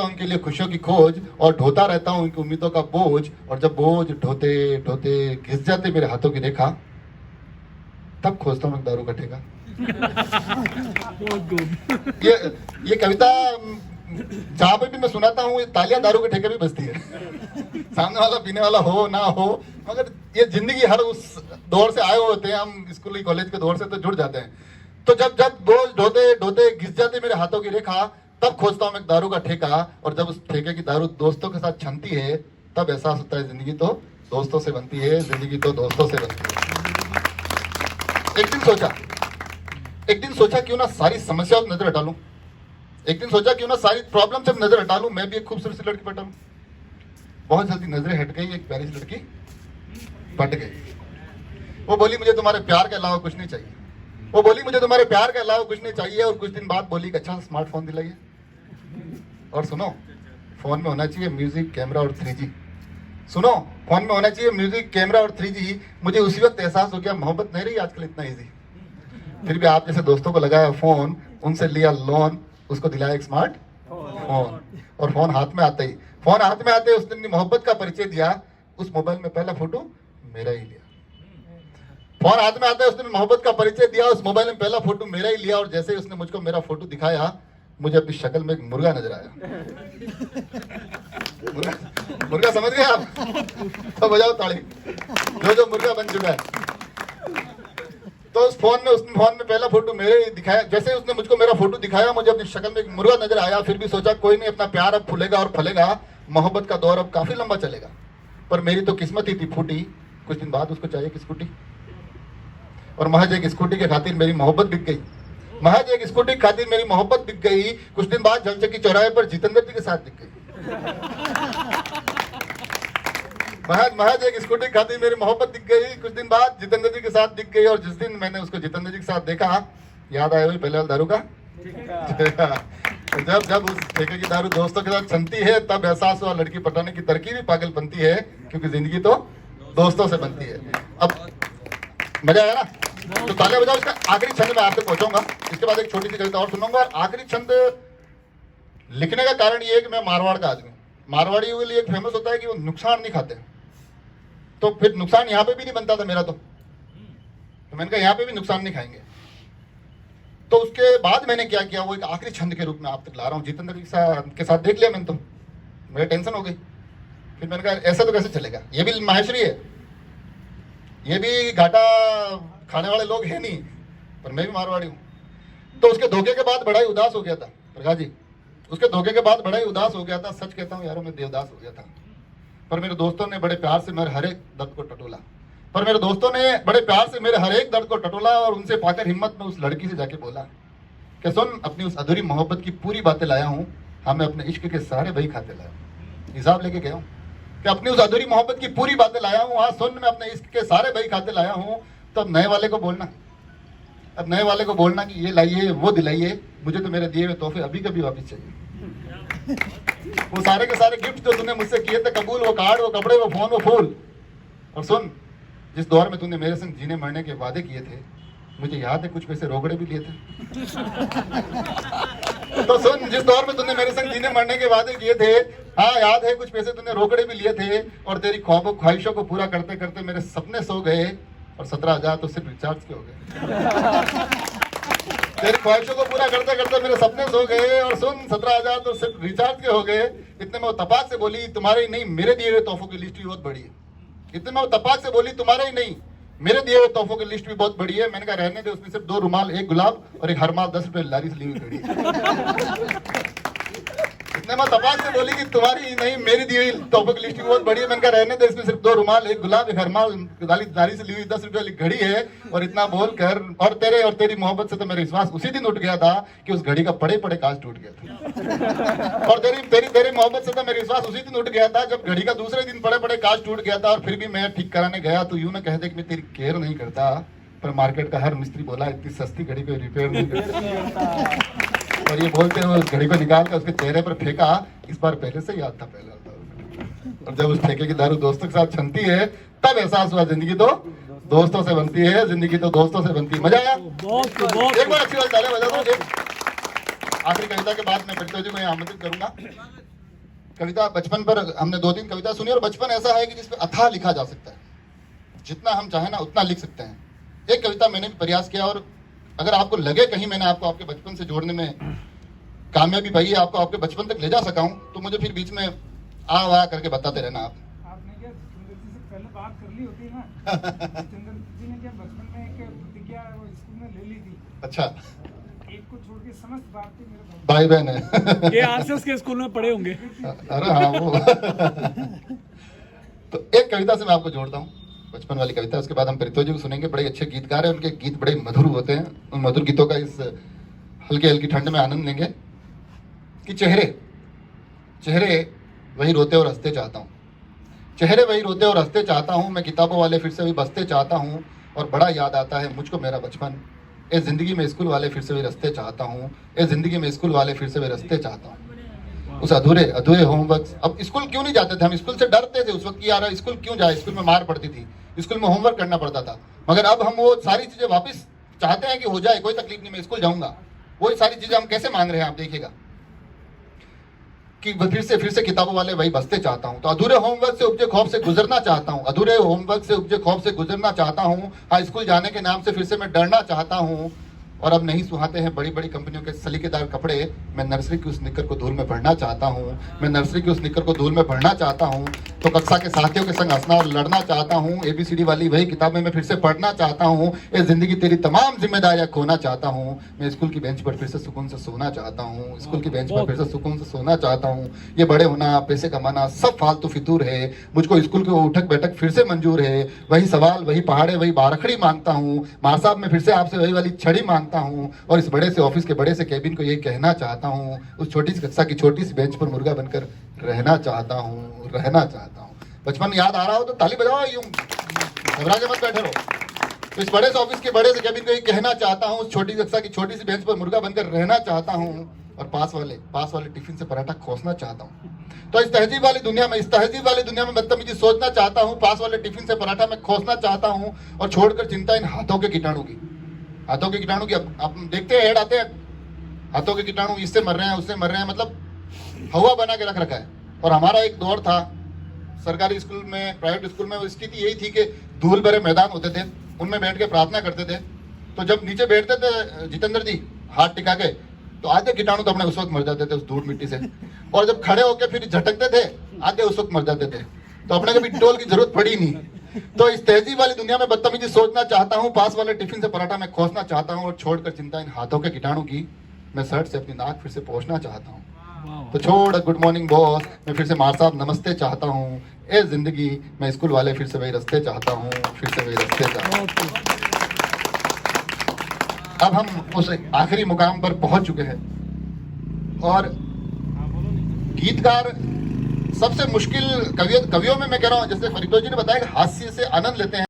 उनके लिए खुशियों की खोज और ढोता रहता हूँ उनकी उम्मीदों का बोझ, और जब बोझ ढोते ढोते घिस जाते मेरे हाथों की रेखा, तब खोजता हूँ एक दारू का ठेका। ये कविता जहां पे भी मैं सुनाता हूँ तालियां दारू के ठेके भी बजती है। सामने वाला पीने वाला हो ना हो, मगर ये जिंदगी हर उस दौर से आए हुए होते हैं, हम स्कूल कॉलेज के दौर से तो जुड़ जाते हैं। तो जब जब बोझ ढोते ढोते घिस जाते मेरे हाथों की रेखा, तब खोजता हूँ एक दारू का ठेका, और जब उस ठेके की दारू दोस्तों के साथ छनती है, तब एहसास होता है जिंदगी तो दोस्तों से बनती है, जिंदगी तो दोस्तों से बनती है। एक दिन सोचा क्यों ना सारी समस्याओं को नजर हटा लूं। एक दिन सोचा क्यों ना सारी प्रॉब्लम से नजर हटा लूं, मैं भी एक खूबसूरत सी लड़की पटा लूं। बहुत जल्दी नजरें हट गई, एक प्यारी सी लड़की पट गई। वो बोली मुझे तुम्हारे प्यार के अलावा कुछ नहीं चाहिए। वो बोली मुझे तुम्हारे प्यार के अलावा कुछ नहीं चाहिए, और कुछ दिन बाद बोली एक अच्छा स्मार्टफोन दिलाइए। और सुनो, फोन में होना चाहिए म्यूजिक, कैमरा और 3G। सुनो, फोन में होना चाहिए म्यूजिक, कैमरा और 3G। मुझे उसी वक्त एहसास हो गया मोहब्बत नहीं रही आजकल इतना इजी। फिर भी आप जैसे दोस्तों को लगाया फोन, उनसे लिया लोन, उसको दिलाया एक स्मार्ट फोन, और फोन हाथ में आते ही उसने मोहब्बत का परिचय दिया। उस मोबाइल में पहला फोटो मेरा ही लिया। फोन हाथ में आते ही उसने मोहब्बत का परिचय दिया, उस मोबाइल में पहला फोटो मेरा ही लिया, और जैसे ही उसने मुझको मेरा फोटो दिखाया, मुझे अपनी शक्ल में एक मुर्गा नजर आया। मुर्गा समझ गए आप? तो बजाओ ताली जो मुर्गा बन चुका है। तो उस फोन में पहला फोटो मेरे दिखाया, जैसे उसने मुझको मेरा फोटो दिखाया, मुझे अपनी शक्ल में एक मुर्गा नजर आया। फिर भी सोचा कोई नहीं, अपना प्यार अब फूलेगा और फलेगा, मोहब्बत का दौर अब काफी लंबा चलेगा। पर मेरी तो किस्मत ही थी फूटी, कुछ दिन बाद उसको चाहिए कि स्कूटी, और महज एक स्कूटी के खातिर मेरी मोहब्बत बिक गई। महज एक स्कूटी के खातिर मेरी मोहब्बत बिक गई। कुछ दिन बाद जलचकी चौराहे पर जितेंद्र जी के साथ दिख गई। महज एक स्कूटी खाती मेरी मोहब्बत दिख गई। कुछ दिन बाद जितेंद्र जी के साथ दिख गई, और जिस दिन मैंने उसको जितेंद्र जी के साथ देखा, याद आया वही पहले वाला दारू का ठेका। जब उस ठेके की दारू दोस्तों के साथ छनती है, तब एहसास हुआ लड़की पटाने की तरकीब भी पागल बनती है, क्योंकि जिंदगी तो दोस्तों से बनती है। अब मजा आया ना? तो तालियां बजाओ। इसका आखिरी छंद मैं आपसे पहुंचाऊंगा, इसके बाद एक छोटी सी कविता और सुनाऊंगा। और आखिरी छंद लिखने का कारण ये है कि मैं मारवाड़ का आदमी हूँ। मारवाड़ियों के लिए एक फेमस होता है कि वो नुकसान नहीं खाते, तो फिर नुकसान यहाँ पे भी नहीं बनता था मेरा, तो मैंने कहा यहाँ पे भी नुकसान नहीं खाएंगे। तो उसके बाद मैंने क्या किया, वो एक आखिरी छंद के रूप में आप तक ला रहा हूँ। जितेंद्र के साथ देख लिया मैंने, तो मेरी टेंशन हो गई। फिर मैंने कहा ऐसा तो कैसे चलेगा, ये भी माहेश्वरी है, ये भी घाटा खाने वाले लोग हैं नहीं, पर मैं भी मारवाड़ी हूँ। तो उसके धोखे के बाद बड़ा ही उदास हो गया था प्रकाश जी, उसके धोखे के बाद बड़ा ही उदास हो गया था। सच कहता हूँ यारों, मैं देवदास हो गया था। पर मेरे दोस्तों ने बड़े प्यार से मेरे हर एक दर्द को टटोला, और उनसे पाकर हिम्मत में उस लड़की से जाके बोला कि सुन, अपनी उस अधूरी मोहब्बत की पूरी बातें लाया हूँ, हाँ मैं अपने इश्क के सारे बही खाते लाया हूँ। हिसाब लेके गया हूँ कि अपनी उस अधूरी मोहब्बत की पूरी बातें लाया हूँ, हाँ सुन, मैं अपने इश्क के सारे बही खाते लाया हूँ। तो अब नए वाले को बोलना कि ये लाइए, वो दिलाइए, मुझे तो मेरे दिए हुए तोहफे अभी कभी वापस चाहिए। वो सारे के सारे गिफ्ट जो तूने मुझसे किए थे कबूल, वो कार्ड, वो कपड़े, वो फोन, वो फूल। और सुन, जिस दौर में तूने मेरे संग जीने मरने के वादे किए थे, मुझे याद है कुछ पैसे रोकड़े भी लिए थे। तो सुन, जिस दौर में तूने मेरे संग जीने मरने के वादे किए थे, हाँ याद है कुछ पैसे तूने रोकड़े भी लिए थे। और तेरी ख्वाहिशों को पूरा करते करते मेरे सपने सो गए, और 17,000 तो सिर्फ रिचार्ज के हो गए। तेरी ख्वाहिशों को पूरा करते करते मेरे सपने सो गए, और सुन 17,000 तो सिर्फ रिचार्ज के हो गए। इतने में वो तपाक से बोली, तुम्हारे ही नहीं मेरे दिए हुए तोहफों की लिस्ट भी बहुत बड़ी है। इतने में वो तपाक से बोली, तुम्हारे ही नहीं मेरे दिए हुए तोहफों की लिस्ट भी बहुत बड़ी है। मैंने कहा रहने दे, उसमें सिर्फ 2 रुमाल, 1 गुलाब और एक हर माल 10 रुपए लारी से ली हुई खड़ी है। इतने में तपाक से बोली कि तुम्हारी ही नहीं मेरी दी हुई तोहफों की लिस्ट भी बहुत बड़ी है। मैंने कहा रहने दे, इसमें सिर्फ 2 रुमाल, 1 गुलाब, एक हर माल लारी से ली हुई 10 रुपए वाली घड़ी है। और इतना बोलकर, और तेरी मोहब्बत से तो मेरा विश्वास उसी दिन उठ गया था कि उस घड़ी का पड़े पड़े कांच टूट गया था। और तेरी मोहब्बत से तो मेरा विश्वास उसी दिन उठ गया था जब घड़ी का दूसरे दिन पड़े पड़े कांच टूट गया था। और फिर भी मैं ठीक कराने गया तो यूं ना कह दे कि मैं तेरी केयर नहीं करता, पर मार्केट का हर मिस्त्री बोला इतनी सस्ती घड़ी को रिपेयर नहीं करता। और ये बोलते हुए उस घड़ी को निकाल कर उसके चेहरे पर फेंका। इस बार पहले से याद था पहले। और जब उस ठेके की दारू दोस्तों के साथ छनती है, तब एहसास हुआ जिंदगी तो दोस्तों से बनती है, जिंदगी तो दोस्तों से बनती है। मजा आया? एक बार अच्छी बात तालियां बजा दो। आखिरी कविता के बाद मैं परिचय जी को आमंत्रित करूंगा। कविता बचपन पर हमने 2-3 कविता सुनी, और बचपन ऐसा है कि जिस पे अथाह लिखा जा सकता है, जितना हम चाहें ना उतना लिख सकते हैं। एक कविता मैंने भी प्रयास किया, और अगर आपको लगे कहीं मैंने आपको आपके बचपन से जोड़ने में कामयाबी पाई है, आपको आपके बचपन तक ले जा सका हूं, तो मुझे फिर बीच में आ वाह करके बताते रहना। आपने क्या सुंदर जी से पहले बात कर ली होती है ना। सुंदर जी ने क्या बचपन में एक प्रतिज्ञा वो स्कूल में ले ली थी, अच्छा, एक को छोड़ के समस्त भारतीय मेरे भाई बहन है। ये आरएसएस के स्कूल में पढ़े होंगे। अरे हाँ वो। तो एक कविता से मैं आपको जोड़ता हूँ, बचपन वाली कविता। उसके बाद हम प्रीतो जी को सुनेंगे, बड़े अच्छे गीतकार हैं, उनके गीत बड़े मधुर होते हैं। उन मधुर गीतों का इस हल्की हल्की ठंड में आनंद लेंगे। कि चेहरे चेहरे वही रोते और हंसते चाहता हूँ, चेहरे वही रोते और हंसते चाहता हूँ, मैं किताबों वाले फिर से वही बसते चाहता हूँ, और बड़ा याद आता है मुझको मेरा बचपन। ए जिंदगी में स्कूल वाले फिर से वही रस्ते चाहता हूँ, ए जिंदगी में स्कूल वाले फिर से वही रस्ते चाहता हूँ। उस अधूरे अधूरे होमवर्क, अब स्कूल क्यों नहीं जाते थे हम, स्कूल से डरते थे उस वक्त कि यार स्कूल क्यों जाए, स्कूल में मार पड़ती थी, स्कूल में होमवर्क करना पड़ता था। मगर अब हम वो सारी चीजें वापस चाहते हैं कि हो जाए, कोई तकलीफ नहीं, मैं स्कूल जाऊंगा। वही सारी चीजें हम कैसे मांग रहे हैं, आप देखिएगा कि फिर से किताबों वाले वही बसते चाहता हूँ। तो अधूरे होमवर्क से उपजे खौफ से गुजरना चाहता हूँ, अधूरे होमवर्क से उपजे खौफ से गुजरना चाहता हूँ। हाँ, स्कूल जाने के नाम से फिर से मैं डरना चाहता हूँ, और अब नहीं सुहाते हैं बड़ी बड़ी कंपनियों के सलीकेदार कपड़े। मैं नर्सरी की उस निक्कर को धूल में पढ़ना चाहता हूँ, मैं नर्सरी की उस निक्कर को धूल में पढ़ना चाहता हूँ। तो कक्षा के साथियों के संग हंसना और लड़ना चाहता हूँ, ABCD वाली वही किताबें मैं फिर से पढ़ना चाहता हूँ। ये जिंदगी तेरी तमाम जिम्मेदारियां खोना चाहता हूँ, मैं स्कूल की बेंच पर फिर से सुकून से सोना चाहता हूँ, स्कूल की बेंच पर फिर से सुकून से सोना चाहता हूँ। ये बड़े होना, पैसे कमाना सब फालतू फितूर है, मुझको स्कूल की उठक बैठक फिर से मंजूर है। वही सवाल, वही पहाड़े, वही बारखड़ी मांगता हूँ, मार साहब मैं फिर से आपसे वही वाली छड़ी मांगता हूँ, और इस बड़े से ऑफिस के बड़े से कैबिन को ये कहना चाहता हूँ, उस छोटी सी कक्षा की छोटी सी बेंच पर मुर्गा बनकर रहना चाहता हूँ, रहना चाहता हूँ। बचपन याद आ रहा हो तो ताली बजाओ, यूं घबरा के मत बैठे रहो। तो इस बड़े से ऑफिस के बड़े से कैबिन को ये कहना चाहता हूँ, उस छोटी कक्षा की छोटी सी बेंच पर मुर्गा बनकर रहना चाहता हूँ, और पास वाले टिफिन से पराठा खोसना चाहता हूँ। तो इस तहजीब वाली दुनिया में बदतमीजी सोचना चाहता हूँ, पास वाले टिफिन से पराठा मैं खोसना चाहता हूँ, और छोड़कर चिंता इन हाथों के कीटाणु की। अब देखते हैं, ऐड आते हैं, हाथों के कीटाणु इससे मर रहे हैं, उससे मर रहे हैं, मतलब हवा बना के रख रखा है। और हमारा एक दौर था सरकारी स्कूल में, प्राइवेट स्कूल में, स्थिति यही थी कि धूल भरे मैदान होते थे, उनमें बैठ के प्रार्थना करते थे। तो जब नीचे बैठते थे जितेंद्र जी हाथ टिका के, तो आधे कीटाणु तो अपने उस वक्त मर जाते थे उस धूल मिट्टी से, और जब खड़े होकर फिर झटकते थे आधे उस वक्त मर जाते थे। तो अपने कभी टोल की जरूरत पड़ी नहीं। तो इस तहजीब वाली दुनिया में बदतमीजी सोचना चाहता हूँ, पास वाले टिफिन से पराठा मैं खोसना चाहता हूँ, और छोड़कर चिंता इन हाथों के कीटाणु की, मैं शर्ट से अपनी नाक फिर से पोंछना चाहता हूँ। तो छोड़ गुड मॉर्निंग बॉस, मैं फिर से मार साहब नमस्ते चाहता हूँ। ए जिंदगी मैं स्कूल वाले फिर से वही रस्ते चाहता हूँ, फिर से वही रस्ते चाहता हूँ। अब हम उस आखिरी मुकाम पर पहुंच चुके हैं, और गीतकार सबसे मुश्किल कवियों में मैं कह रहा हूँ, जैसे फरीदो जी ने बताया कि हास्य से आनंद लेते हैं।